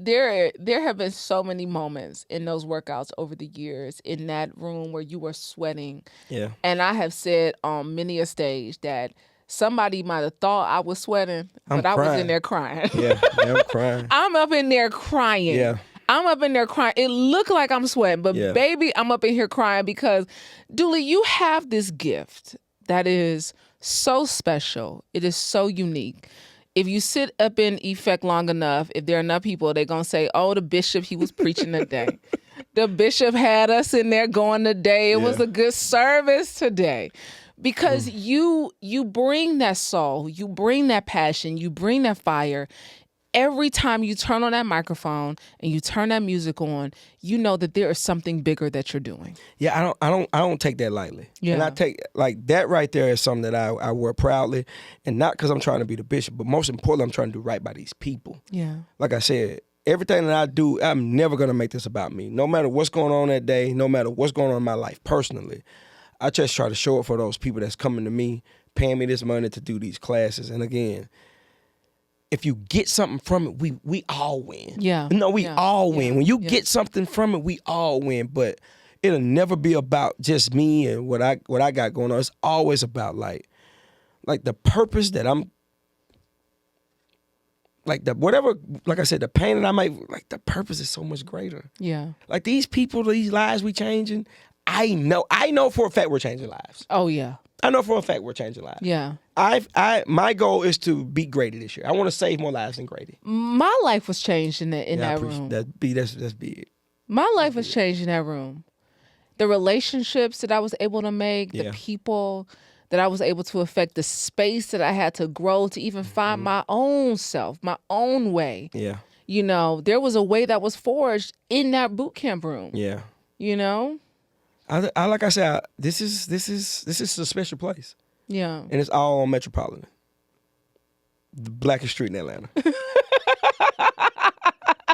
there have been so many moments in those workouts over the years in that room where you were sweating. Yeah. And I have said on many a stage that somebody might have thought I was sweating, but I was in there crying. Yeah, I'm crying. I'm up in there crying. Yeah. I'm up in there crying. It looked like I'm sweating, but Yeah. baby, I'm up in here crying because, Dooley, you have this gift that is so special. It is so unique. If you sit up in effect long enough, if there are enough people, they're going to say, oh, the bishop, he was preaching today. The bishop had us in there going today. It was a good service today. Because you bring that soul, you bring that passion, you bring that fire. Every time you turn on that microphone and you turn that music on, you know that there is something bigger that you're doing. Yeah, I don't take that lightly. Yeah. And I take like that right there is something that I wear proudly, and not because I'm trying to be the bishop, but most importantly, I'm trying to do right by these people. Yeah. Like I said, everything that I do, I'm never gonna make this about me. No matter what's going on that day, no matter what's going on in my life personally, I just try to show up for those people that's coming to me, paying me this money to do these classes. And again, if you get something from it, we all win. Yeah. No, we all win. When you get something from it, we all win. But it'll never be about just me and what I got going on. It's always about like the purpose that I'm like the whatever, like I said, the pain that I make, like the purpose is so much greater. Yeah. Like these people, these lives we changing, I know for a fact we're changing lives. Oh yeah. I know for a fact we're changing lives. Yeah. My goal is to beat Grady this year. I want to save more lives than Grady. My life was changed in that room. That's big. My life was changed in that room. The relationships that I was able to make, the people that I was able to affect, the space that I had to grow to even find my own self, my own way. Yeah. You know, there was a way that was forged in that boot camp room. Yeah. You know? I like I said, this is a special place. Yeah. And it's all on Metropolitan. The blackest street in Atlanta.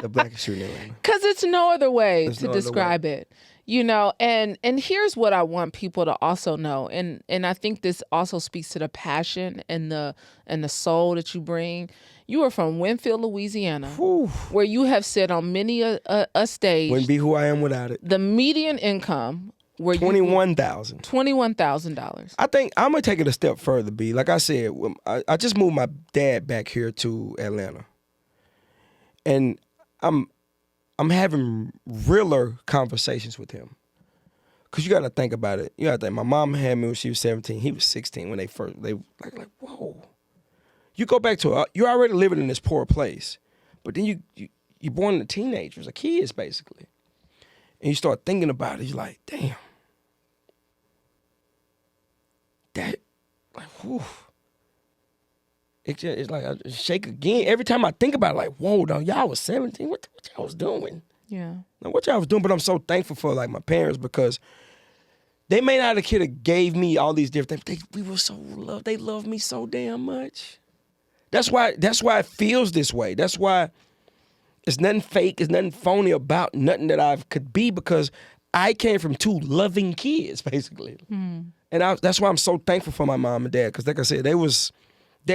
The blackest street in Atlanta. Because it's no other way to describe it. You know, and here's what I want people to also know. And I think this also speaks to the passion and the soul that you bring. You are from Winfield, Louisiana, where you have said on many a stage. Wouldn't be who I am without it. The median income where $21,000. $21,000. I think I'm gonna take it a step further, B. Like I said, I just moved my dad back here to Atlanta, and I'm having realer conversations with him. Cause you gotta think about it. You gotta think. My mom had me when she was 17. He was 16 when they like whoa. You go back to you're already living in this poor place, but then you're born a teenager, a kids basically, and you start thinking about it. You're like, damn. That, like, whew. It's like I shake again. Every time I think about it, like, whoa, dog, y'all was 17. What y'all was doing? Yeah. Now, what y'all was doing, but I'm so thankful for, like, my parents because they may not have gave me all these different things. We were so loved. They loved me so damn much. That's why it feels this way. That's why it's nothing fake. It's nothing phony about nothing that I could be because I came from two loving kids, basically. And that's why I'm so thankful for my mom and dad because, like I said, they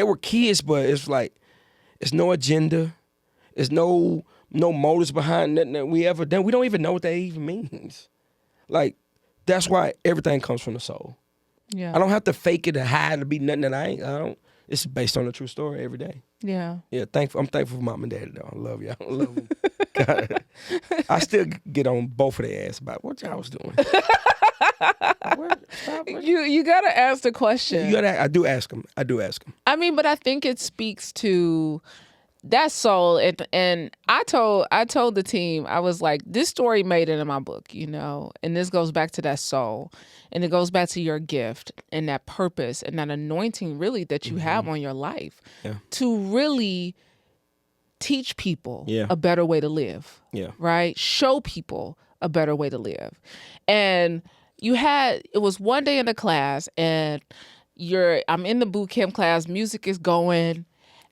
were kids, but it's like it's no agenda. It's no motives behind nothing that we ever done. We don't even know what that even means. Like, that's why everything comes from the soul. Yeah. I don't have to fake it or hide to be nothing that I don't. It's based on a true story every day. Yeah. Yeah, I'm thankful for mom and dad, though. I love y'all. I love them. God, I still get on both of their ass about what y'all was doing. You gotta ask the question. I do ask them. I mean, but I think it speaks to that soul. And I told the team, I was like, this story made it in my book, you know, and this goes back to that soul, and it goes back to your gift and that purpose and that anointing, really, that you have on your life to really teach people a better way to live. Yeah. Right? Show people a better way to live. And it was one day in the class and I'm in the boot camp class, music is going,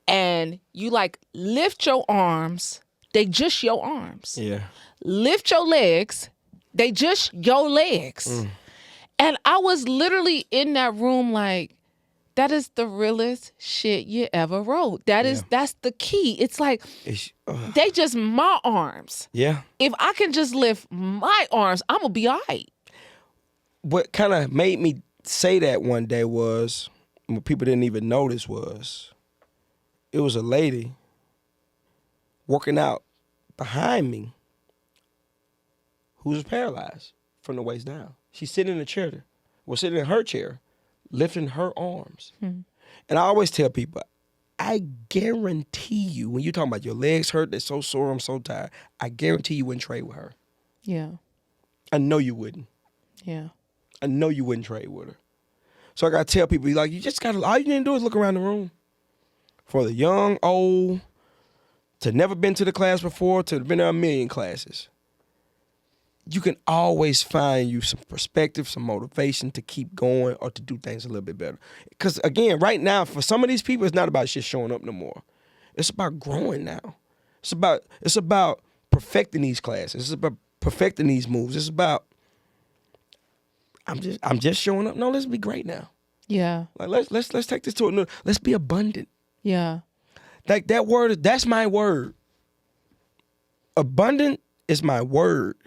and you like lift your arms, they just your arms. Yeah. Lift your legs, they just your legs. And I was literally in that room like, That is the realest shit you ever wrote. That's the key. It's like they just my arms. Yeah. If I can just lift my arms, I'm gonna be all right. What kind of made me say that one day was, what people didn't even notice was, it was a lady working out behind me who was paralyzed from the waist down. She's sitting in a chair, sitting in her chair, lifting her arms. And I always tell people, I guarantee you, when you're talking about your legs hurt, they're so sore, I'm so tired, I guarantee you wouldn't trade with her. Yeah. I know you wouldn't. Yeah. I know you wouldn't trade with her. So I got to tell people, like, you just got to, all you need to do is look around the room. For the young, old, to never been to the class before, to been to a million classes. You can always find you some perspective, some motivation to keep going or to do things a little bit better. Because, again, right now, for some of these people, it's not about just showing up no more. It's about growing now. It's about perfecting these classes. It's about perfecting these moves. It's about, I'm just showing up. No, let's be great now. Yeah. Like let's take this to another. Let's be abundant. Yeah. Like that word, that's my word. Abundant is my word.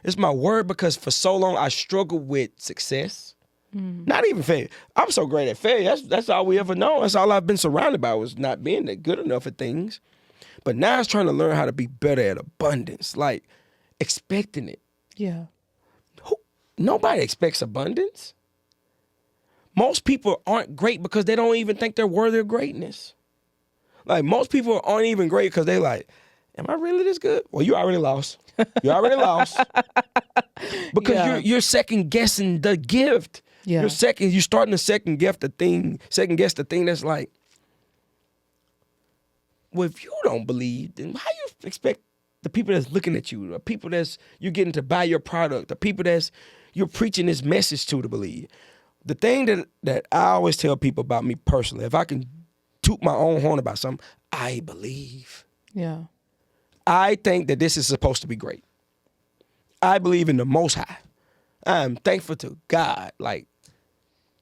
It's my word because for so long I struggled with success. Not even failure. I'm so great at failure. That's all we ever know. That's all I've been surrounded by, was not being that good enough at things. But now I was trying to learn how to be better at abundance, like expecting it. Yeah. Nobody expects abundance. Most people aren't great because they don't even think they're worthy of greatness. Like, most people aren't even great because they like, am I really this good? Well, you already lost. You already lost. Because you're second guessing the gift. Yeah. You're starting to second guess the thing that's like, well, if you don't believe, then how you expect the people that's looking at you, the people you're getting to buy your product, the people you're preaching this message to believe? The thing that I always tell people about me personally, if I can toot my own horn about something, I believe. Yeah. I think that this is supposed to be great. I believe in the Most High. I'm thankful to God. Like,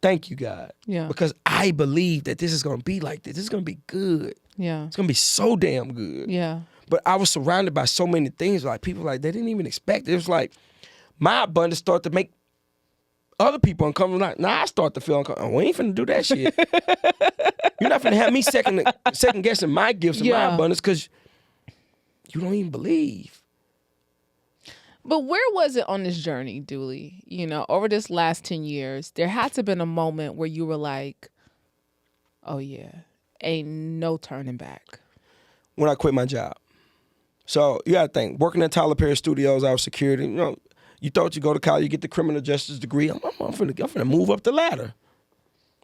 thank you, God. Yeah. Because I believe that this is going to be like this. This is going to be good. Yeah. It's going to be so damn good. Yeah. But I was surrounded by so many things. Like, people, like, they didn't even expect it. It was like, my abundance started to make other people uncomfortable. Like, now I start to feel uncomfortable. We ain't finna do that shit. You're not finna have me second guessing my gifts and my abundance because you don't even believe. But where was it on this journey, Dooley? You know, over this last 10 years, there had to have been a moment where you were like, oh yeah, ain't no turning back. When I quit my job. So you gotta think, working at Tyler Perry Studios, I was security. You know, you thought you go to college, you get the criminal justice degree. I'm finna move up the ladder.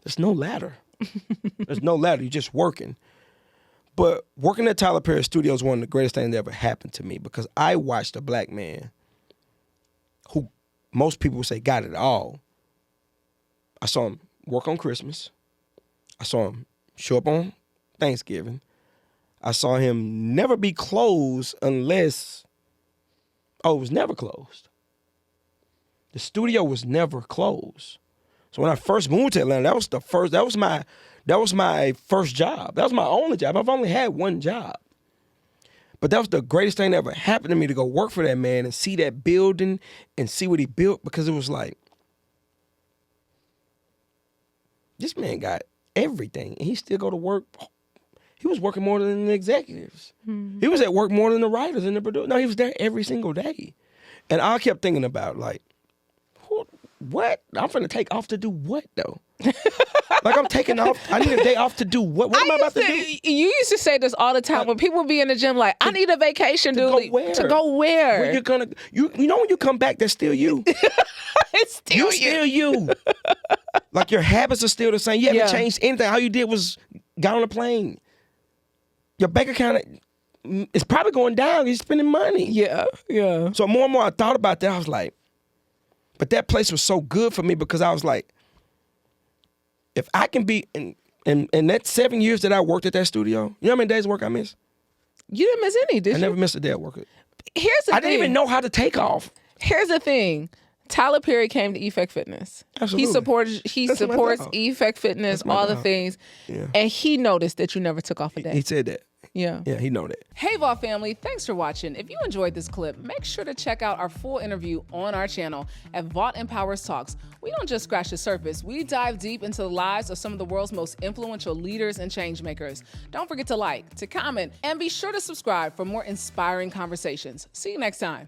There's no ladder. There's no ladder. You're just working. But working at Tyler Perry Studios is one of the greatest things that ever happened to me because I watched a black man who most people would say got it all. I saw him work on Christmas. I saw him show up on Thanksgiving. I saw him never be closed unless, it was never closed. The studio was never closed. So when I first moved to Atlanta, that was my first job. That was my only job. I've only had one job. But that was the greatest thing that ever happened to me, to go work for that man and see that building and see what he built, because it was like, this man got everything and he still go to work. He was working more than the executives. Mm-hmm. He was at work more than the writers and the producers. No, he was there every single day. And I kept thinking about, like, what? I'm finna take off to do what, though? Like, I'm taking off. I need a day off to do what? What am I about to do? You used to say this all the time when people be in the gym, like, I need a vacation, Dooley. To go where? Where you're gonna, you know when you come back, that's still you. It's still still you. Like, your habits are still the same. You haven't changed anything. All you did was got on a plane. Your bank account is probably going down. You're spending money. Yeah, yeah. So more and more I thought about that. I was like, but that place was so good for me because I was like, if I can be in that 7 years that I worked at that studio, you know how many days of work I missed? You didn't miss any, did you? I never missed a day of work. Here's the thing. I didn't even know how to take off. Here's the thing. Tyler Perry came to Effect Fitness. Absolutely. He That's my supports dog. Effect Fitness, That's my all the dog. things. Yeah. And he noticed that you never took off a day. He said that. Yeah. Yeah, he know that. Hey Vault family, thanks for watching. If you enjoyed this clip, make sure to check out our full interview on our channel at Vault Empowers Talks. We don't just scratch the surface, we dive deep into the lives of some of the world's most influential leaders and change makers. Don't forget to like, to comment, and be sure to subscribe for more inspiring conversations. See you next time.